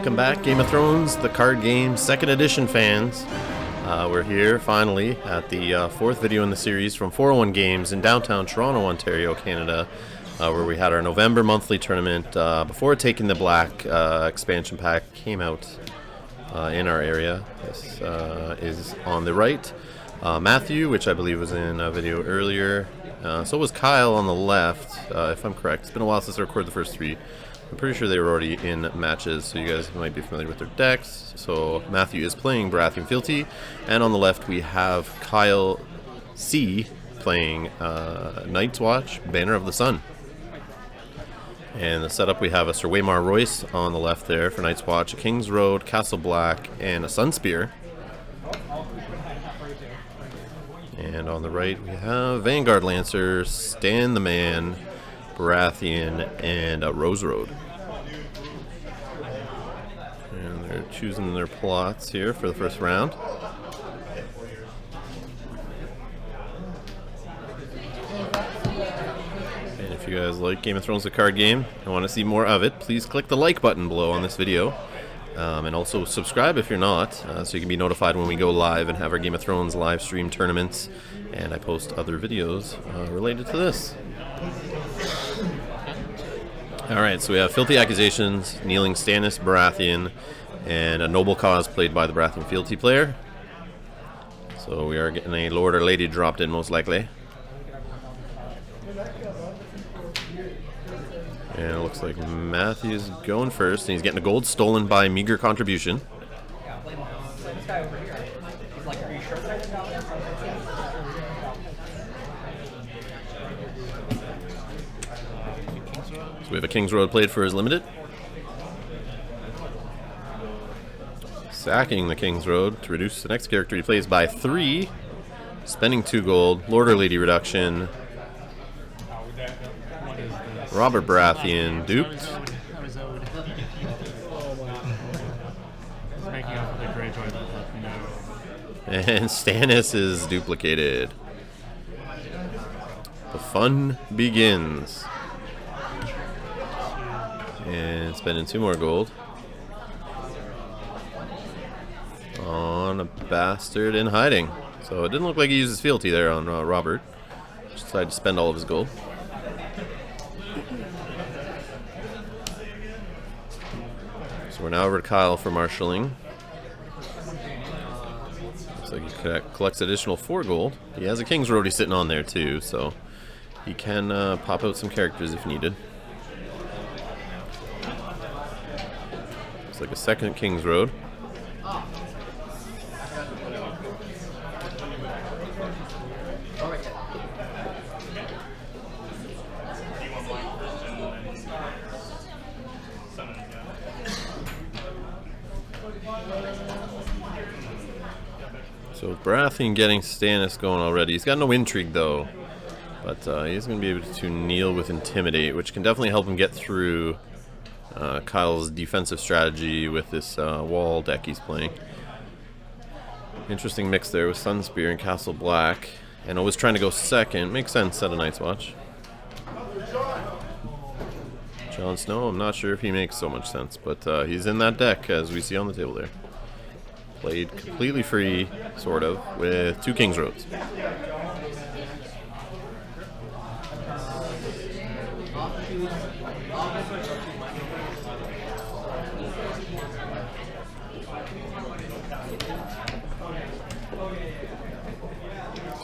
Welcome back, Game of Thrones, the card game, 2nd edition fans. We're here, finally, at the 4th video in the series from 401 Games in downtown Toronto, Ontario, Canada, where we had our November monthly tournament before Taking the Black expansion pack came out in our area. This is on the right. Matthew, which I believe was in a video earlier. So was Kyle on the left, if I'm correct. It's been a while since I recorded the first 3. I'm pretty sure they were already in matches, so you guys might be familiar with their decks. So Matthew is playing Baratheon Fealty, and on the left we have Kyle C playing Night's Watch, Banner of the Sun. And the setup, we have a Sir Waymar Royce on the left there for Night's Watch, a King's Road, Castle Black, and a Sunspear. And on the right we have Vanguard Lancer, Stan the Man, Baratheon, and Rose Road. And they're choosing their plots here for the first round. And if you guys like Game of Thrones the card game and want to see more of it, please click the like button below on this video. And also subscribe if you're not, so you can be notified when we go live and have our Game of Thrones live stream tournaments, and I post other videos related to this. Alright, so we have Filthy Accusations, Kneeling Stannis Baratheon, and a Noble Cause played by the Baratheon Fealty player. So we are getting a Lord or Lady dropped in, most likely. And it looks like Matthew's going first, and he's getting a gold stolen by meager contribution. So we have a King's Road played for his limited. Sacking the King's Road to reduce the next character he plays by 3. Spending 2 gold. Lord or Lady reduction. Robert Baratheon duped. And Stannis is duplicated. The fun begins. And spending 2 more gold on a bastard in hiding. So it didn't look like he used his fealty there on Robert. Just decided to spend all of his gold. So we're now over to Kyle for marshalling. Looks like he collects additional 4 gold. He has a King's Road he's sitting on there too, so he can pop out some characters if needed. Looks like a second King's Road. So with Baratheon getting Stannis going already, he's got no intrigue though, but he's going to be able to kneel with Intimidate, which can definitely help him get through Kyle's defensive strategy with this wall deck he's playing. Interesting mix there with Sunspear and Castle Black, and always trying to go second. Makes sense at a Night's Watch. Jon Snow, I'm not sure if he makes so much sense, but he's in that deck as we see on the table there. Played completely free, sort of, with 2 King's Roads.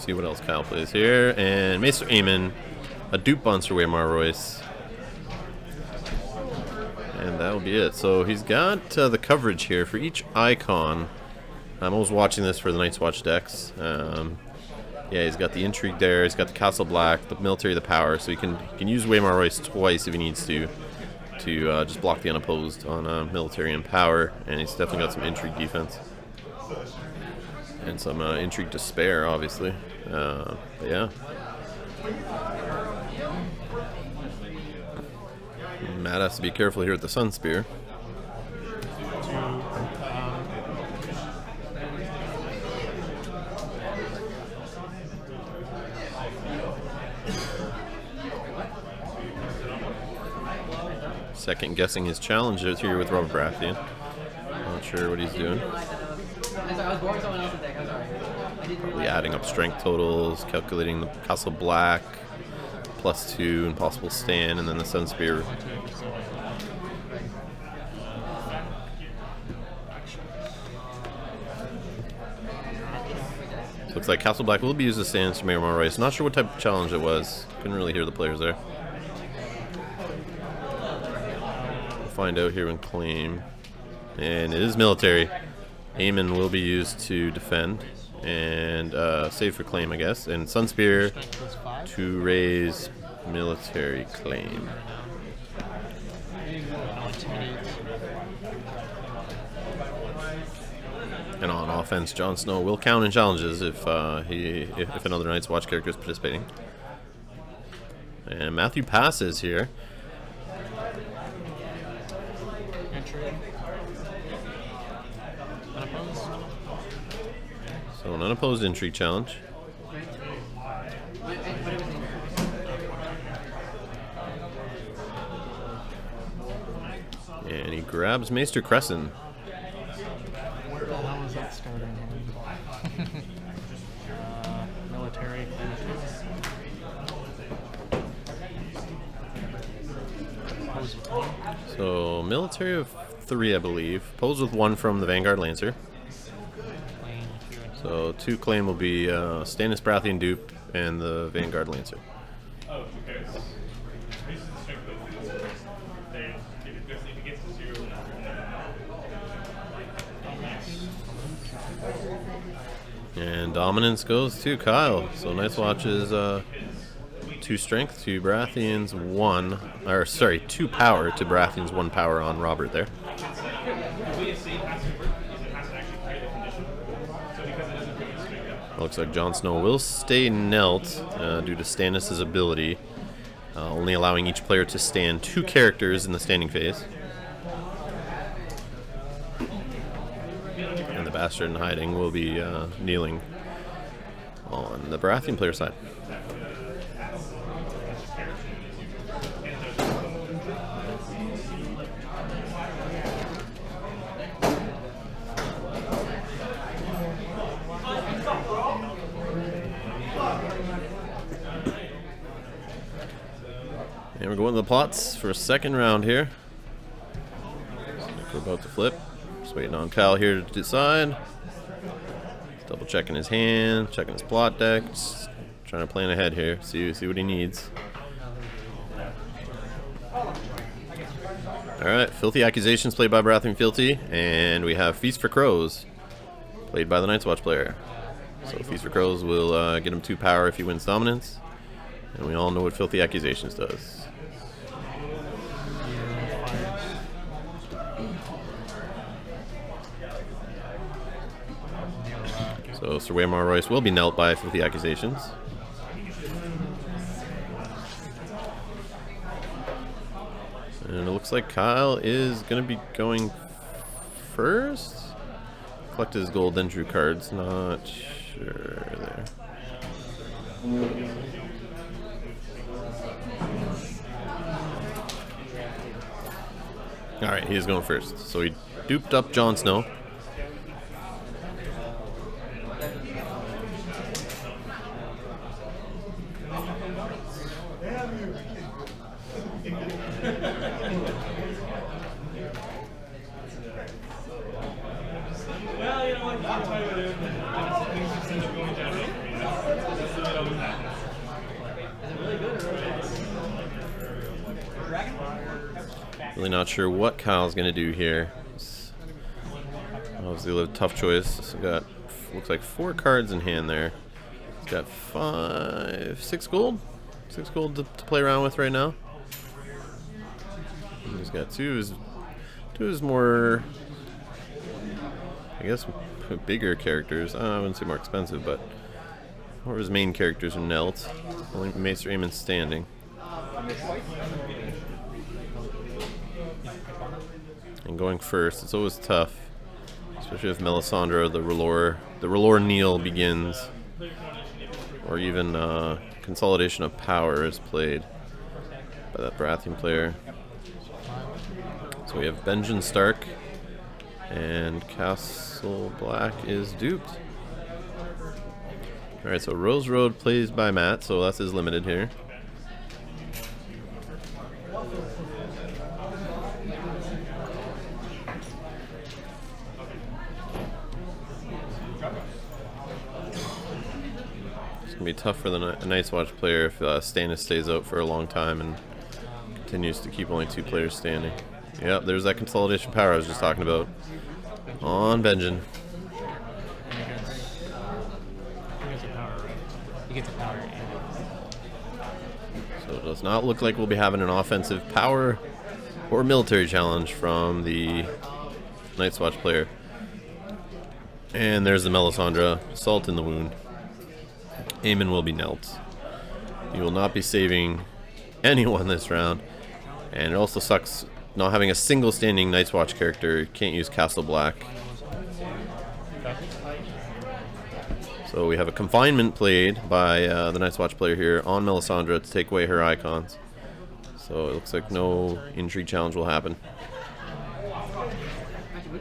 See what else Kyle plays here. And Maester Aemon, a dupe on Sir Waymar Royce. And that'll be it. So he's got the coverage here for each icon. I'm always watching this for the Night's Watch decks. Yeah, he's got the intrigue there. He's got the Castle Black, the military, the power. So he can use Waymar Royce twice if he needs to just block the unopposed on military and power. And he's definitely got some intrigue defense and some intrigue to spare, obviously. But yeah. Matt has to be careful here with the Sunspear. Second guessing his challenges here with Robert Baratheon. sure what he's doing. Probably adding up strength totals, calculating the Castle Black, +2, impossible stand, and then the Sun Spear. Looks like Castle Black will be used as stands to Miramar Rice. Not sure what type of challenge it was. Couldn't really hear the players there. We'll find out here when claim. And it is military. Aemon will be used to defend. And save for claim, I guess. And Sun Spear to raise military claim. And on offense, Jon Snow will count in challenges if another Night's Watch character is participating. And Matthew passes here. Entry. Unopposed. So an unopposed intrigue challenge. And he grabs Maester Crescent. How is that starting? Military. So military of 3, I believe. Pose with 1 from the Vanguard Lancer. So 2 claim will be Stannis Baratheon dupe and the Vanguard Lancer. And dominance goes to Kyle. So Night's Watch is 2 strength to Baratheon's 1, or sorry, 2 power to Baratheon's 1 power on Robert there. Looks like Jon Snow will stay knelt due to Stannis' ability, only allowing each player to stand 2 characters in the standing phase. And the Bastard in hiding will be kneeling on the Baratheon player side. And we're going to the plots for a second round here. We're about to flip. Just waiting on Kyle here to decide. Double checking his hand, checking his plot deck, just trying to plan ahead here, see what he needs. Alright, Filthy Accusations played by Baratheon Filthy, and we have Feast for Crows played by the Night's Watch player. So Feast for Crows will get him 2 power if he wins dominance, and we all know what Filthy Accusations does. So Sir Waymar Royce will be knelt by Filthy Accusations. And it looks like Kyle is going to be going first. Collected his gold, then drew cards. Not sure there. Alright, he is going first. So he duped up Jon Snow. Really not sure what Kyle's gonna do here. Obviously, a tough choice. He's got, looks like 4 cards in hand there. He's got 6 gold to play around with right now. And he's got two of his more, I guess, bigger characters. I wouldn't say more expensive, but more of his main characters are knelt. Only Maester Aemon standing. And going first, it's always tough, especially if Melisandre, the R'hllor kneel begins, or even Consolidation of Power is played by that Baratheon player. So we have Benjen Stark And Castle Black is duped. Alright, so Rose Road plays by Matt, so that's his limited here. It's going to be tough for the Night's Watch player if Stannis stays out for a long time and continues to keep only 2 players standing. Yep, there's that consolidation power I was just talking about on Benjen. He gets a power. So it does not look like we'll be having an offensive power or military challenge from the Night's Watch player. And there's the Melisandre, salt in the wound. Aemon will be knelt. He will not be saving anyone this round. And it also sucks not having a single standing Night's Watch character. Can't use Castle Black. So we have a confinement played by the Night's Watch player here on Melisandre to take away her icons. So it looks like no intrigue challenge will happen.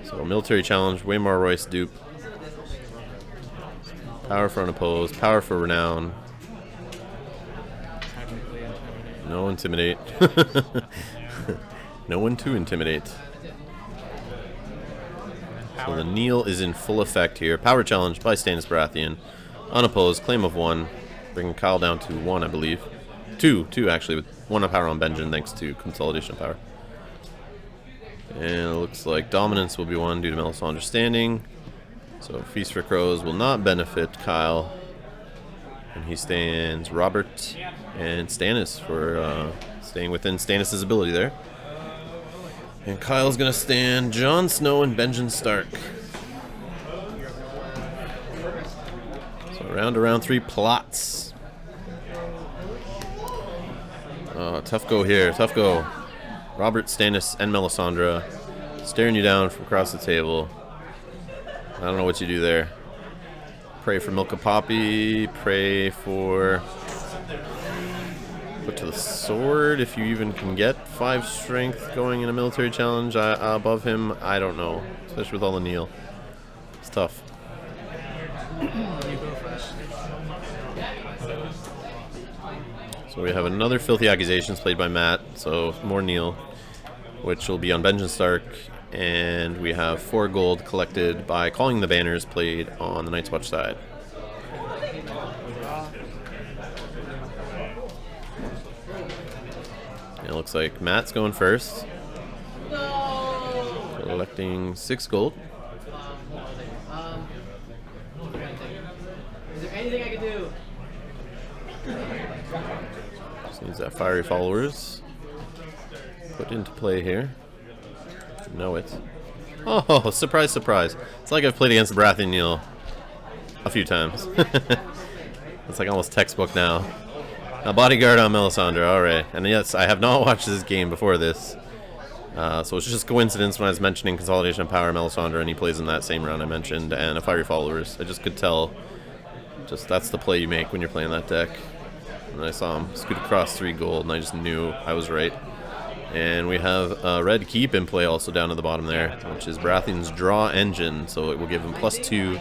So military challenge, Waymar Royce dupe. Power for unopposed, power for renown. No intimidate. No one to intimidate. So the kneel is in full effect here. Power challenge by Stannis Baratheon. Unopposed, claim of 1. Bringing Kyle down to 1, I believe. 2 actually, with 1 power on Benjen thanks to consolidation of power. And it looks like dominance will be 1 due to Melisandre standing. So Feast for Crows will not benefit Kyle. And he stands Robert and Stannis for staying within Stannis' ability there. And Kyle's going to stand Jon Snow and Benjen Stark. So round 3 plots. Tough go here, tough go. Robert, Stannis, and Melisandre staring you down from across the table. I don't know what you do there. Pray for Milk of Poppy, pray for... Put to the sword if you even can get 5 strength going in a military challenge above him. I don't know, especially with all the kneel. It's tough. So we have another Filthy Accusations played by Matt, so more kneel, which will be on Benjen Stark, and we have 4 gold collected by Calling the Banners played on the Night's Watch side. It looks like Matt's going first. Collecting 6 gold. Is there anything I can do? Just needs that Fiery Followers put into play here. Know it. Oh, surprise, surprise. It's like I've played against the Baratheon Kneel a few times. It's like almost textbook now. A bodyguard on Melisandre, alright. And yes, I have not watched this game before this. So it's just coincidence when I was mentioning Consolidation of Power Melisandre and he plays in that same round I mentioned, and a Fiery Followers. I just could tell, just that's the play you make when you're playing that deck. And I saw him scoot across 3 gold and I just knew I was right. And we have Red Keep in play also down at the bottom there, which is Baratheon's draw engine, so it will give him +2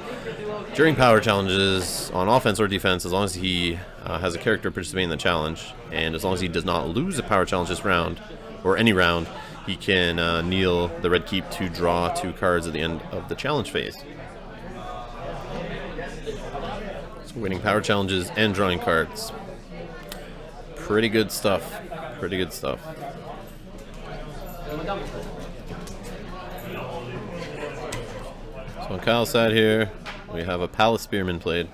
during power challenges on offense or defense as long as he has a character participating in the challenge, and as long as he does not lose a power challenge this round, or any round, he can kneel the Red Keep to draw 2 cards at the end of the challenge phase. So winning power challenges and drawing cards. Pretty good stuff. Pretty good stuff. So on Kyle's side here, we have a Palace Spearman played,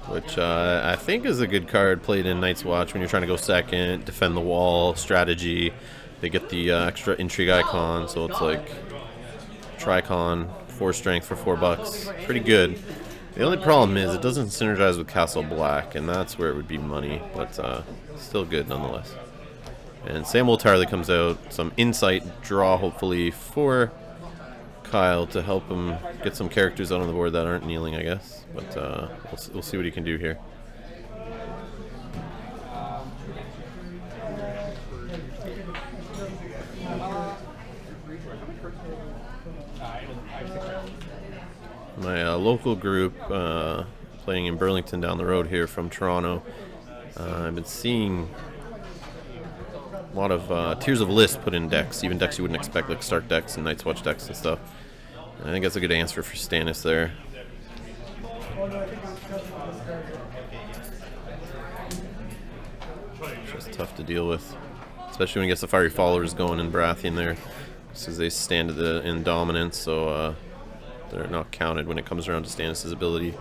which I think is a good card played in Night's Watch when you're trying to go second, defend the wall, strategy. They get the extra intrigue icon, so it's like Tricon, 4 strength for $4. Pretty good. The only problem is it doesn't synergize with Castle Black, and that's where it would be money, but still good nonetheless. And Samuel Tarley comes out, some insight draw hopefully for Kyle to help him get some characters out on the board that aren't kneeling, I guess. But we'll see what he can do here. My local group playing in Burlington down the road here from Toronto. I've been seeing a lot of Tears of List put in decks, even decks you wouldn't expect, like Stark decks and Night's Watch decks and stuff. And I think that's a good answer for Stannis there. Just tough to deal with, especially when he gets the Fiery Followers going in Baratheon there, because they stand in dominance, so they're not counted when it comes around to Stannis' ability.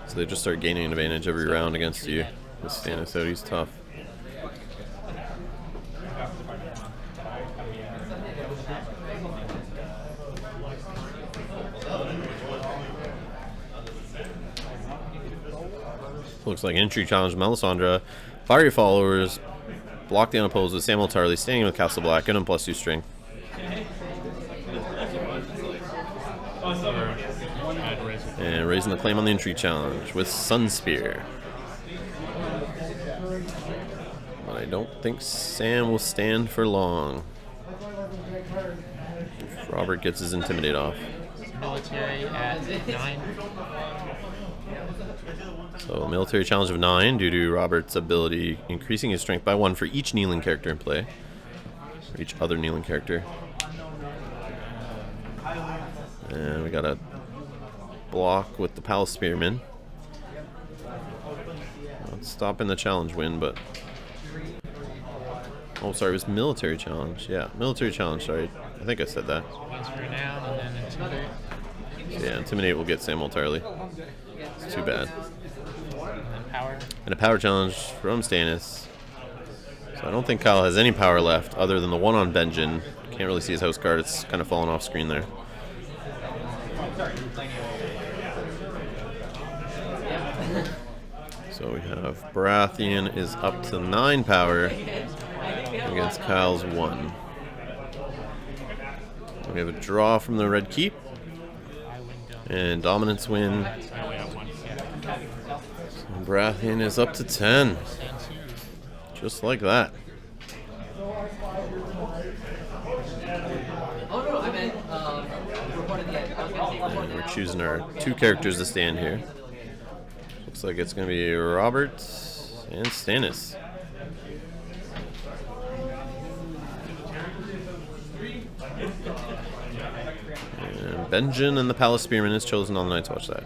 So they just start gaining an advantage every round against you. With Stannis out, he's tough. Looks like entry challenge Melisandre. Fiery Followers block the unopposed with Samuel Tarly, staying with Castle Black, and +2 strength. And raising the claim on the entry challenge with Sunspear. But I don't think Sam will stand for long. If Robert gets his Intimidate off. Military at 9. So military challenge of 9 due to Robert's ability increasing his strength by 1 for each kneeling character in play. For each other kneeling character. And we got a block with the Palace Spearman. Stopping the challenge win, but... Oh, sorry, it was military challenge. Yeah, military challenge, sorry. I think I said that. And then Intimidate. So yeah, Intimidate will get Samuel Tarly. It's too bad. And then Power. And a power challenge from Stannis. So I don't think Kyle has any power left other than the one on Benjen. Can't really see his house card. It's kind of fallen off screen there. So we have Baratheon is up to 9 power against Kyle's 1. We have a draw from the Red Keep. And dominance win. So Baratheon is up to 10. Just like that. And we're choosing our 2 characters to stand here. Looks like it's going to be Robert and Stannis. And Benjen and the Palace Spearman is chosen on the Night's Watch side.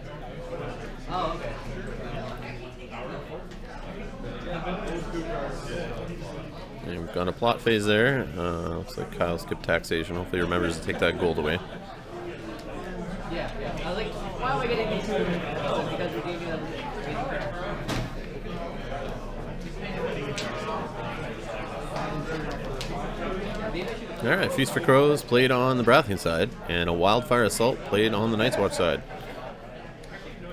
And we've got a plot phase there. Looks like Kyle skipped taxation. Hopefully he remembers to take that gold away. Yeah. I was like, why am I getting these two? Because we gave me Alright, Feast for Crows played on the Baratheon side, and a Wildfire Assault played on the Night's Watch side.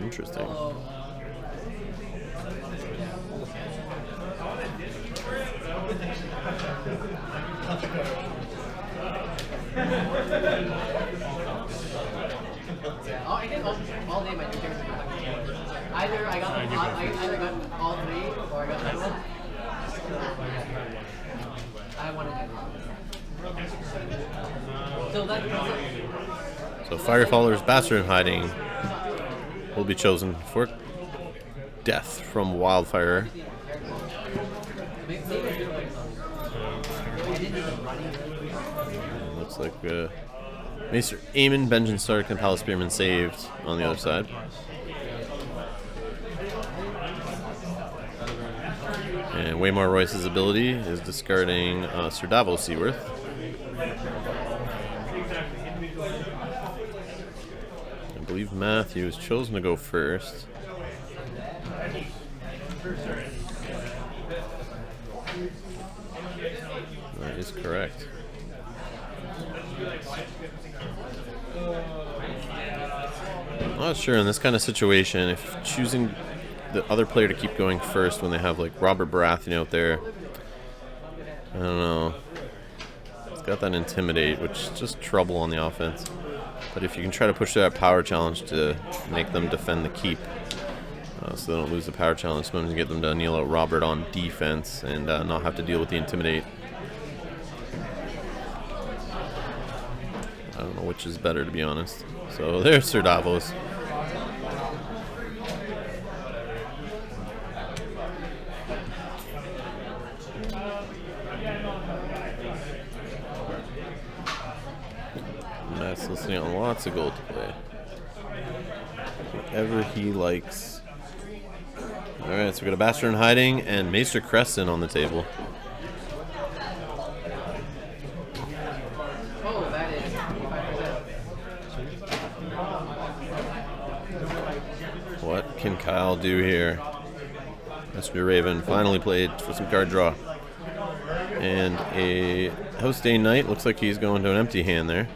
Interesting. I think all day my two characters were either I got all 3 or I got that one. I wanted that. So Fire Followers, Bastard in Hiding will be chosen for death from Wildfire. Looks like Maester Aemon, Benjen Stark, and Palace Spearman saved on the other side. And Waymar Royce's ability is discarding Sir Davos Seaworth. I believe Matthew is chosen to go first. That is correct. I'm not sure in this kind of situation if choosing the other player to keep going first when they have like Robert Baratheon out there. I don't know. It's got that Intimidate, which is just trouble on the offense. But if you can try to push that power challenge to make them defend the keep, so they don't lose the power challenge, sometimes you get them to kneel out Robert on defense and not have to deal with the Intimidate. I don't know which is better, to be honest. So there's Sir Davos. Lots of gold to play. Whatever he likes. Alright, so we got a Bastard in Hiding and Maester Crescent on the table. Oh, that is 25%. What can Kyle do here? Mr. Raven finally played for some card draw. And a House Day Knight. Looks like he's going to an empty hand there.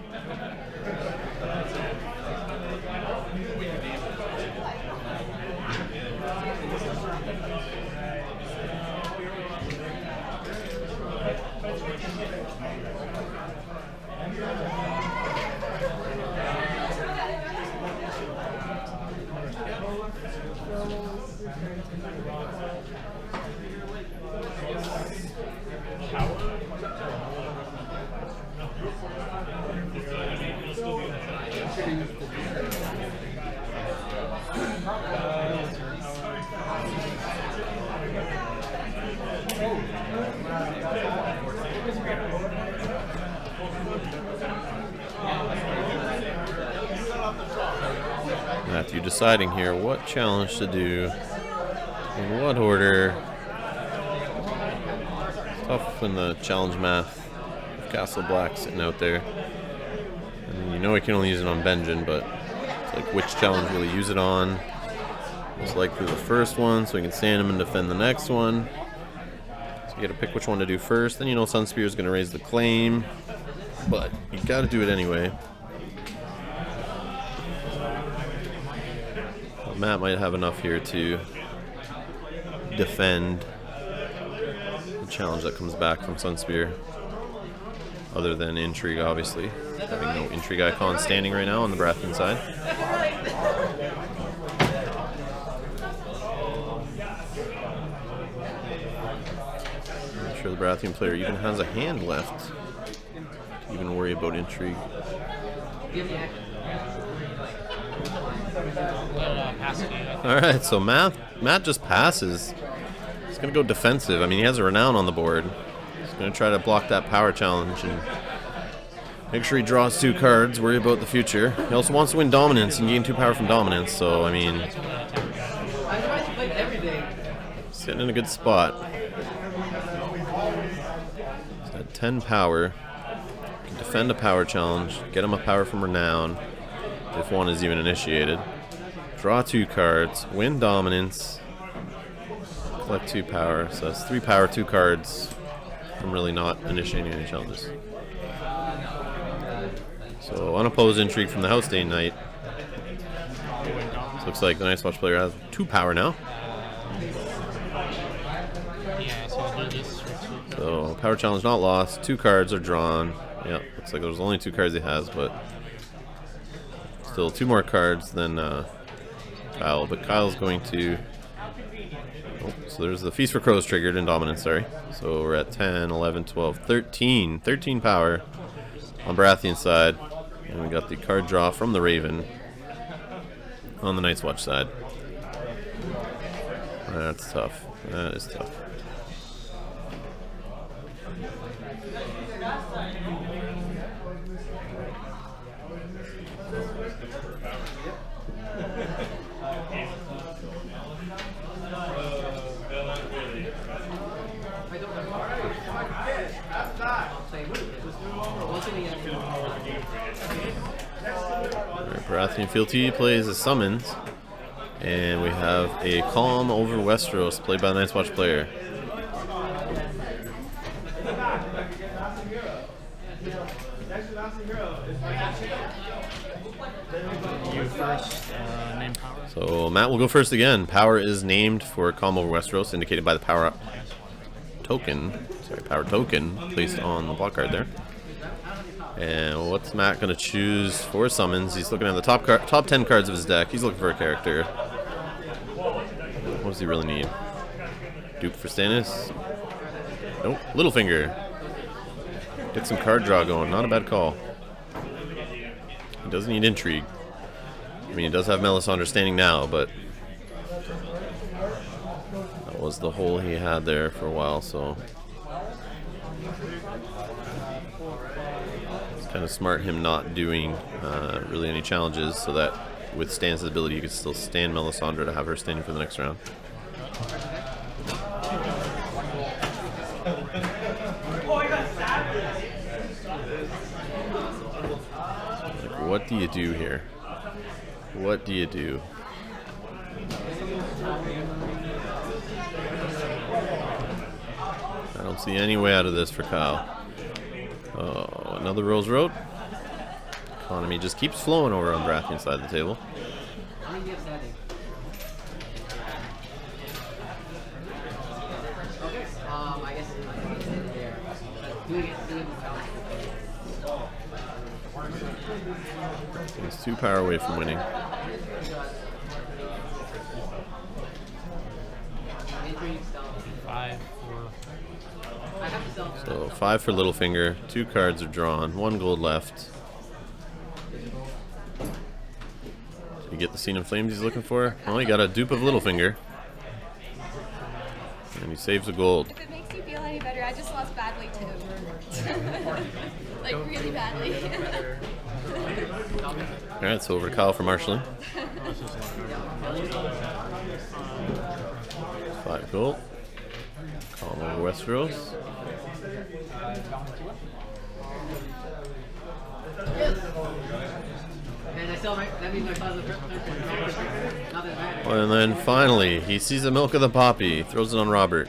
Matthew deciding here what challenge to do, in what order. It's tough in the challenge math. Castle Black sitting out there. And you know he can only use it on Benjen, but it's like which challenge will he use it on? Most likely the first one, so he can stand him and defend the next one. So you gotta pick which one to do first. Then you know Sunspear is gonna raise the claim, but you gotta do it anyway. Well, Matt might have enough here to defend the challenge that comes back from Sunspear. Other than Intrigue, obviously. Having no Intrigue icon standing right now on the Baratheon side. I'm sure the Baratheon player even has a hand left to even worry about Intrigue. Alright, so Matt just passes. He's going to go defensive. I mean, he has a Renown on the board. Going to try to block that power challenge and make sure he draws 2 cards, worry about the future. He also wants to win dominance and gain 2 power from dominance, so I mean, sitting in a good spot. He's got 10 power. Can defend a power challenge, get him a power from Renown if one is even initiated. Draw 2 cards, win dominance, collect 2 power, so that's 3 power, 2 cards. I'm really not initiating any challenges. So unopposed Intrigue from the House Day Knight. So looks like the Night's Watch player has 2 power now. So power challenge not lost. 2 cards are drawn. Yeah, looks like there's only 2 cards he has, but still 2 more cards than Kyle. But Kyle's going to. So there's the Feast for Crows triggered in dominance, sorry. So we're at 10, 11, 12, 13. 13 power on Baratheon side. And we got the card draw from the Raven on the Night's Watch side. That's tough. That is tough. Baratheon Fealty plays a summons, and we have a Calm over Westeros played by the Night's Watch player. You first, name power. So Matt will go first again. Power is named for Calm over Westeros, indicated by the power token. Sorry, power token placed on the block card there. And what's Matt going to choose for summons? He's looking at the top 10 cards of his deck. He's looking for a character. What does he really need? Dupe for Stannis? Nope. Littlefinger. Get some card draw going. Not a bad call. He doesn't need Intrigue. I mean, he does have Melisandre standing now, but that was the hole he had there for a while, so Kind of smart him not doing really any challenges, so that with Stan's ability, you could still stand Melisandre to have her standing for the next round. Like, what do you do here? What do you do? I don't see any way out of this for Kyle. Oh, another Rose Road. Economy just keeps flowing over on Baratheon's side of the table. He's 2 power away from winning. So 5 for Littlefinger. 2 cards are drawn. 1 gold left. Did he get the Scene of Flames he's looking for? Well, he got a dupe of Littlefinger. And he saves a gold. If it makes you feel any better, I just lost badly too. Like really badly. Alright, so over to Kyle for marshalling. 5 gold. Call him over Westeros. And then finally, he sees the milk of the poppy, throws it on Robert.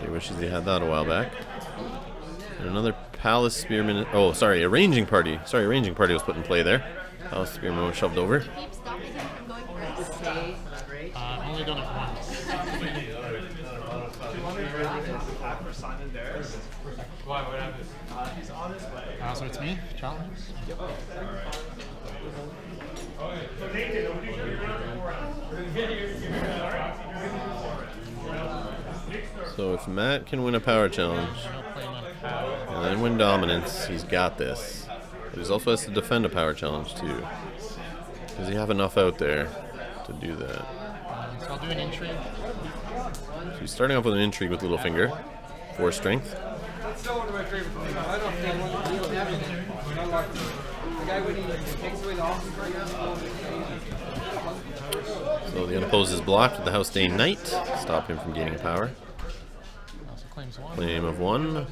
He wishes he had that a while back. And another Palace Spearman. Oh, sorry, a ranging party. Sorry, a ranging party was put in play there. Palace Spearman was shoved over. Keep stopping him from going first. I've only done it once. So it's me, challenge. Yep. So if Matt can win a power challenge and then win dominance, he's got this. But he also has to defend a power challenge too. Does he have enough out there to do that? So I'll do an intrigue. So he's starting off with an intrigue with Littlefinger. 4 strength. That's still one of my favorite things. I don't think one deals everything. I like the guy when he takes away the option for you. So the unopposed is blocked with the House Day Knight. Stop him from gaining power. Also claims 1. Claim of 1.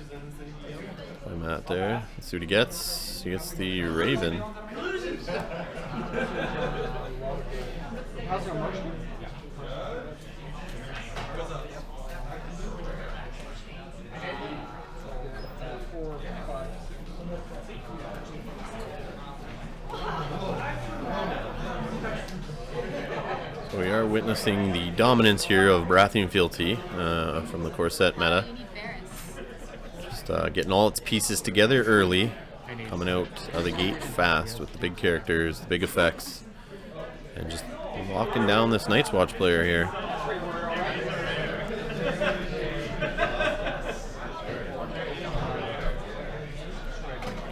By Matt there. Let's see what he gets. He gets the Raven. How's your emotion? So we are witnessing the dominance here of Baratheon fealty from the Corset meta. Just getting all its pieces together early, coming out of the gate fast with the big characters, the big effects, and just locking down this Night's Watch player here.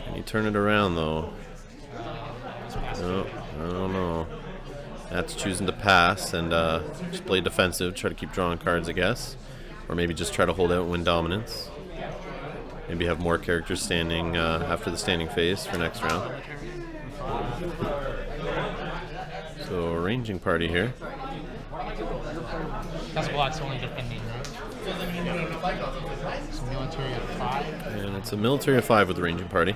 Can you turn it around though? No, I don't know. That's choosing to pass and just play defensive, try to keep drawing cards, I guess. Or maybe just try to hold out and win dominance. Maybe have more characters standing after the standing phase for next round. So, a ranging party here. Casablanc's only defending, right? So military of 5. And it's a military of 5 with the ranging party.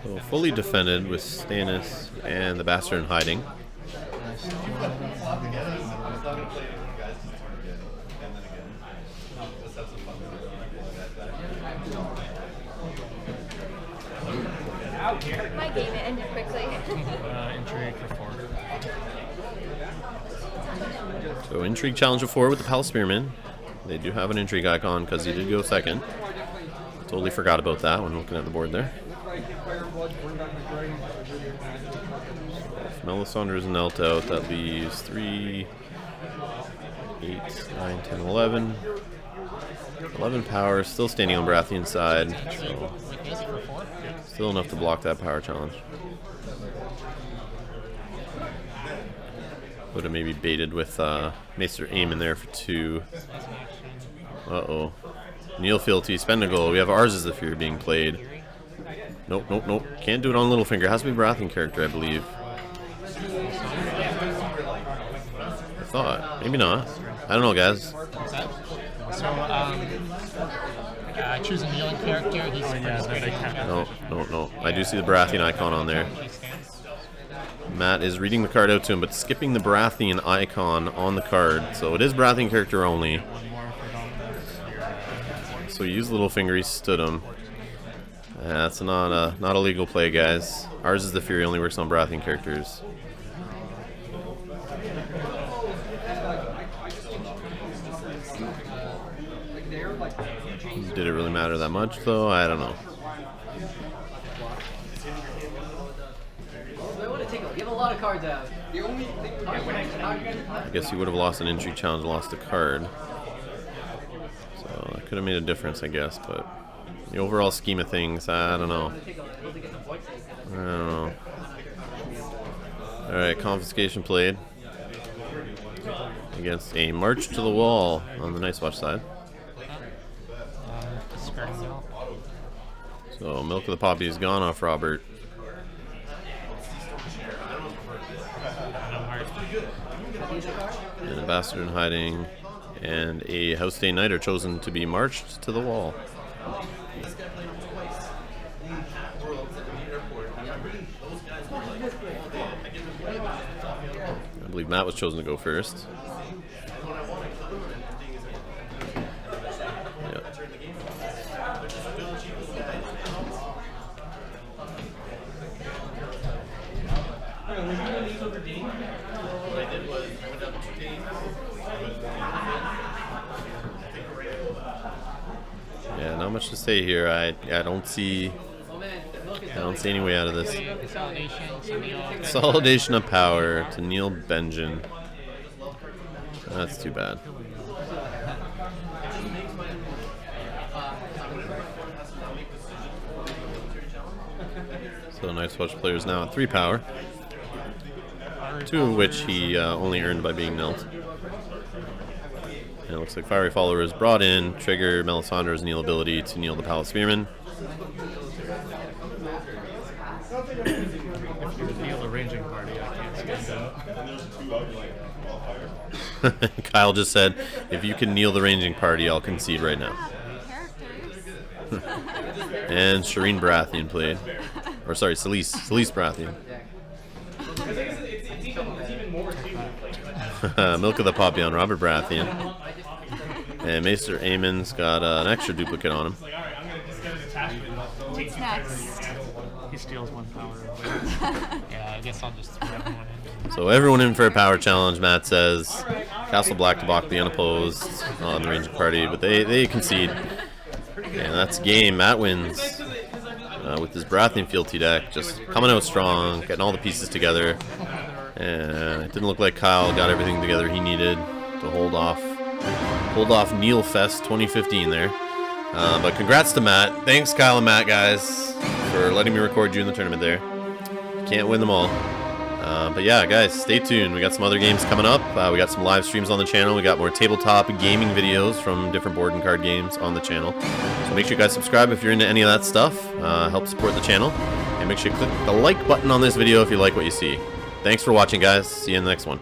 So fully defended with Stannis and the Bastard in hiding. My game it ended quickly. Intrigue for 4. So intrigue challenge of 4 with the Palace Spearman. They do have an intrigue icon because he did go second. Totally forgot about that when looking at the board there. If Melisandre is knelt out, that leaves 3, 8, 9, 10, 11. 11 power, still standing on Baratheon's side. So Still enough to block that power challenge. Would have maybe baited with Maester Aim in there for 2. Uh-oh. Neil Fealty, spend a goal. We have Ours is the Fury being played. Nope, nope, nope. Can't do it on Littlefinger. Has to be Baratheon character, I believe. I thought. Maybe not. I don't know, guys. So, choose a kneeling character. He's No. I do see the Baratheon icon on there. Matt is reading the card out to him, but skipping the Baratheon icon on the card. So it is Baratheon character only. So he used Littlefinger, he stood him. That's not a legal play, guys. Ours is the Fury, only works on Baratheon characters. Did it really matter that much, though? I don't know. You have a lot of cards out. I guess he would have lost an intrigue challenge and lost a card. So that could have made a difference, I guess, but the overall scheme of things, I don't know. I don't know. Alright, confiscation played against a march to the wall on the Night's Watch side. So Milk of the Poppy is gone off Robert. And a Bastard in Hiding and a House Day Knight are chosen to be marched to the wall. I believe Matt was chosen to go first. Yep. Yeah, not much to say here. I don't see any way out of this. Consolidation of power to Neil Benjen. That's too bad. So Night's Watch players now at 3 power. 2 of which he only earned by being knelt. And it looks like Fiery Follower is brought in, trigger Melisandre's kneel ability to kneel the Palace Spearman. If you kneel the ranging party, I can't stand up. Kyle just said, if you can kneel the ranging party, I'll concede right now. And Shireen Baratheon played. Or sorry, Celise Baratheon. Milk of the Poppy on Robert Baratheon. And Maester Aemon's got an extra duplicate on him. What's next? He steals 1 power. Yeah, I guess I'll just throw everyone in. So everyone in for a power challenge, Matt says. Castle Black to block the unopposed on the ranging party, but they concede. And that's game. Matt wins with his Baratheon Fealty deck, just coming out strong, getting all the pieces together. And it didn't look like Kyle got everything together he needed to hold off Neil Fest 2015 there. But congrats to Matt. Thanks, Kyle and Matt, guys, for letting me record you in the tournament there. Can't win them all. But yeah, guys, stay tuned. We got some other games coming up. We got some live streams on the channel. We got more tabletop gaming videos from different board and card games on the channel. So make sure you guys subscribe if you're into any of that stuff. Help support the channel. And make sure you click the like button on this video if you like what you see. Thanks for watching, guys. See you in the next one.